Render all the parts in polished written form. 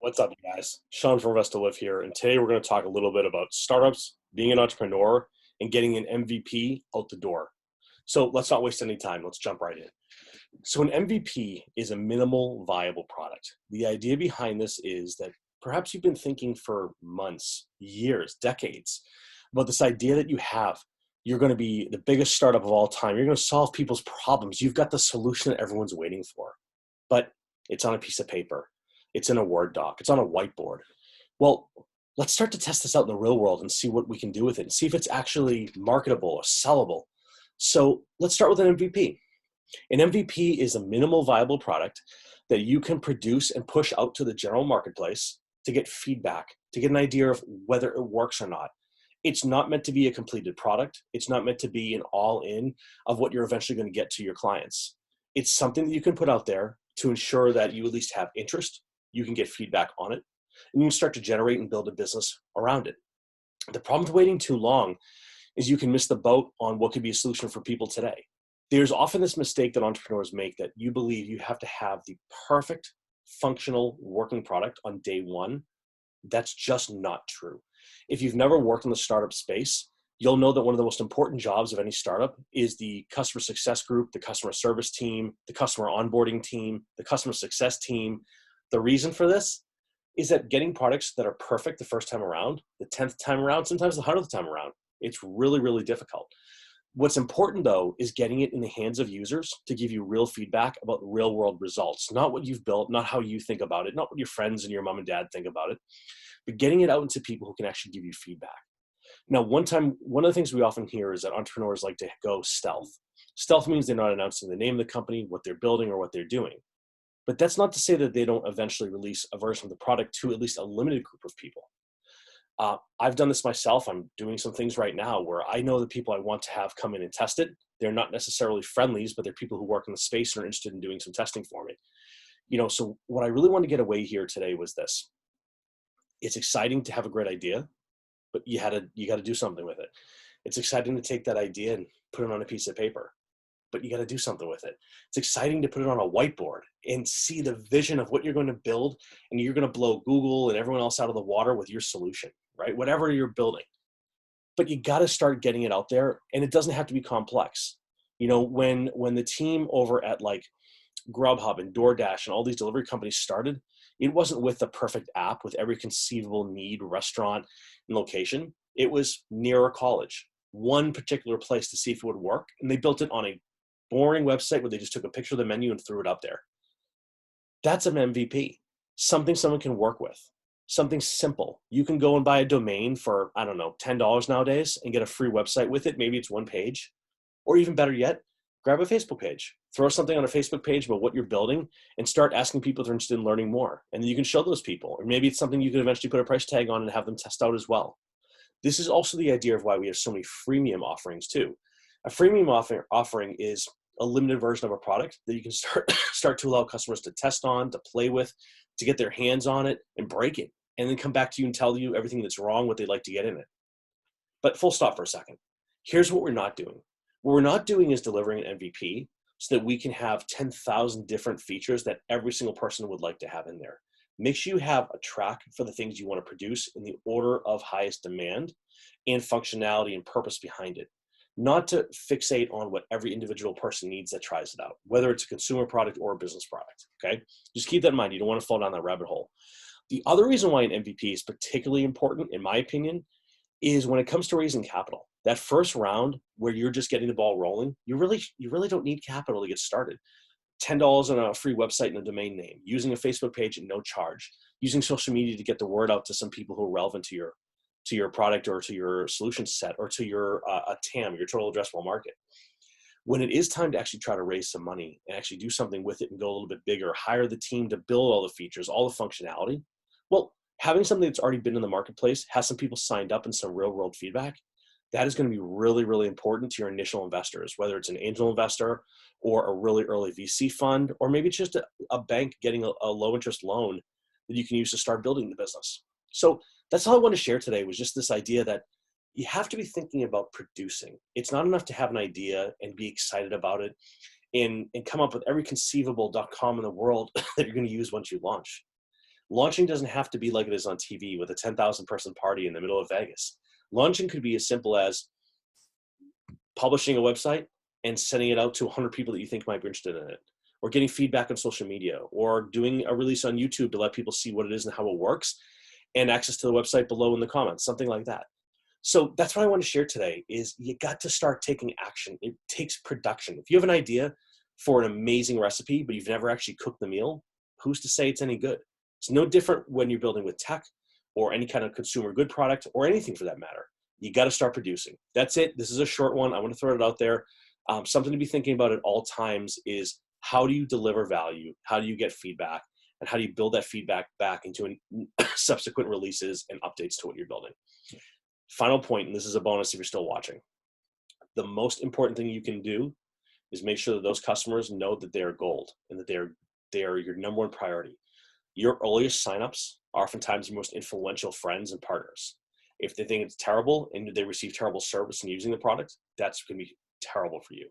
What's up, you guys? Sean from Rest to Live here, and today we're going to talk a little bit about startups, being an entrepreneur, and getting an MVP out the door. So let's not waste any time. Let's jump right in. So an MVP is a minimal viable product. The idea behind this is that perhaps you've been thinking for months, years, decades about this idea that you have. You're going to be the biggest startup of all time. You're going to solve people's problems. You've got the solution that everyone's waiting for, but it's on a piece of paper. It's in a Word doc. It's on a whiteboard. Well, let's start to test this out in the real world and see what we can do with it and see if it's actually marketable or sellable. So let's start with an MVP. An MVP is a minimal viable product that you can produce and push out to the general marketplace to get feedback, to get an idea of whether it works or not. It's not meant to be a completed product. It's not meant to be an all-in of what you're eventually going to get to your clients. It's something that you can put out there to ensure that you at least have interest, you can get feedback on it, and you can start to generate and build a business around it. The problem with waiting too long is you can miss the boat on what could be a solution for people today. There's often this mistake that entrepreneurs make that you believe you have to have the perfect functional working product on day one. That's just not true. If you've never worked in the startup space, you'll know that one of the most important jobs of any startup is the customer success group, the customer service team, the customer onboarding team, the customer success team. The reason for this is that getting products that are perfect the first time around, the 10th time around, sometimes the 100th time around, it's really, really difficult. What's important though is getting it in the hands of users to give you real feedback about real world results, not what you've built, not how you think about it, not what your friends and your mom and dad think about it, but getting it out into people who can actually give you feedback. Now, one of the things we often hear is that entrepreneurs like to go stealth. Stealth means they're not announcing the name of the company, what they're building, or what they're doing. But that's not to say that they don't eventually release a version of the product to at least a limited group of people. I've done this myself. I'm doing some things right now where I know the people I want to have come in and test it. They're not necessarily friendlies, but they're people who work in the space and are interested in doing some testing for me. So what I really want to get away here today was this. It's exciting to have a great idea, but you got to do something with it. It's exciting to take that idea and put it on a piece of paper, but you got to do something with it. It's exciting to put it on a whiteboard and see the vision of what you're going to build, and you're going to blow Google and everyone else out of the water with your solution, right? Whatever you're building. But you got to start getting it out there, and it doesn't have to be complex. When the team over at like Grubhub and DoorDash and all these delivery companies started, it wasn't with the perfect app with every conceivable need, restaurant, and location. It was near a college, one particular place to see if it would work. And they built it on a boring website where they just took a picture of the menu and threw it up there. That's an MVP, something someone can work with, something simple. You can go and buy a domain for, I don't know, $10 nowadays and get a free website with it. Maybe it's one page, or even better yet, grab a Facebook page, throw something on a Facebook page about what you're building and start asking people if they're interested in learning more. And then you can show those people, or maybe it's something you could eventually put a price tag on and have them test out as well. This is also the idea of why we have so many freemium offerings too. A freemium offering is a limited version of a product that you can start to allow customers to test on, to play with, to get their hands on it and break it, and then come back to you and tell you everything that's wrong, what they'd like to get in it. But full stop for a second. Here's what we're not doing. What we're not doing is delivering an MVP so that we can have 10,000 different features that every single person would like to have in there. Make sure you have a track for the things you want to produce in the order of highest demand and functionality and purpose behind it. Not to fixate on what every individual person needs that tries it out, whether it's a consumer product or a business product, okay? Just keep that in mind. You don't want to fall down that rabbit hole. The other reason why an MVP is particularly important, in my opinion, is when it comes to raising capital. That first round where you're just getting the ball rolling, you really don't need capital to get started. $10 on a free website and a domain name, using a Facebook page at no charge, using social media to get the word out to some people who are relevant to your product or to your solution set or to your TAM, your total addressable market. When it is time to actually try to raise some money and actually do something with it and go a little bit bigger, hire the team to build all the features, all the functionality, well, having something that's already been in the marketplace, has some people signed up and some real world feedback, that is going to be really, really important to your initial investors, whether it's an angel investor or a really early VC fund, or maybe it's just a bank getting a low interest loan that you can use to start building the business. So that's all I want to share today, was just this idea that you have to be thinking about producing. It's not enough to have an idea and be excited about it and come up with every conceivable .com in the world that you're going to use once you launch. Launching doesn't have to be like it is on TV with a 10,000 person party in the middle of Vegas. Launching could be as simple as publishing a website and sending it out to 100 people that you think might be interested in it, or getting feedback on social media, or doing a release on YouTube to let people see what it is and how it works, and access to the website below in the comments, something like that. So that's what I want to share today is you got to start taking action. It takes production. If you have an idea for an amazing recipe, but you've never actually cooked the meal, who's to say it's any good? It's no different when you're building with tech or any kind of consumer good product or anything for that matter. You got to start producing. That's it. This is a short one. I want to throw it out there. Something to be thinking about at all times is how do you deliver value? How do you get feedback? And how do you build that feedback back into subsequent releases and updates to what you're building? Final point, and this is a bonus if you're still watching. The most important thing you can do is make sure that those customers know that they are gold and that they are your number one priority. Your earliest signups are oftentimes your most influential friends and partners. If they think it's terrible and they receive terrible service in using the product, that's going to be terrible for you.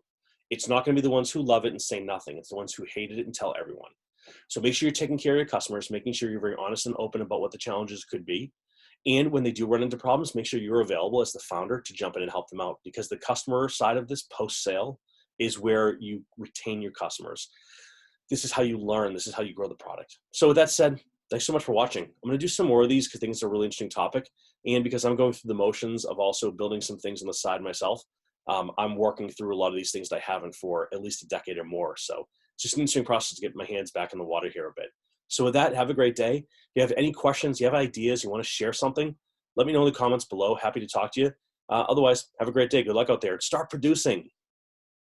It's not going to be the ones who love it and say nothing. It's the ones who hated it and tell everyone. So make sure you're taking care of your customers, making sure you're very honest and open about what the challenges could be. And when they do run into problems, make sure you're available as the founder to jump in and help them out, because the customer side of this post-sale is where you retain your customers. This is how you learn. This is how you grow the product. So with that said, thanks so much for watching. I'm going to do some more of these because I think it's a really interesting topic. And because I'm going through the motions of also building some things on the side myself, I'm working through a lot of these things that I haven't for at least a decade or more. So it's just an interesting process to get my hands back in the water here a bit. So with that, have a great day. If you have any questions, you have ideas, you want to share something, let me know in the comments below. Happy to talk to you. Otherwise, have a great day. Good luck out there. Start producing.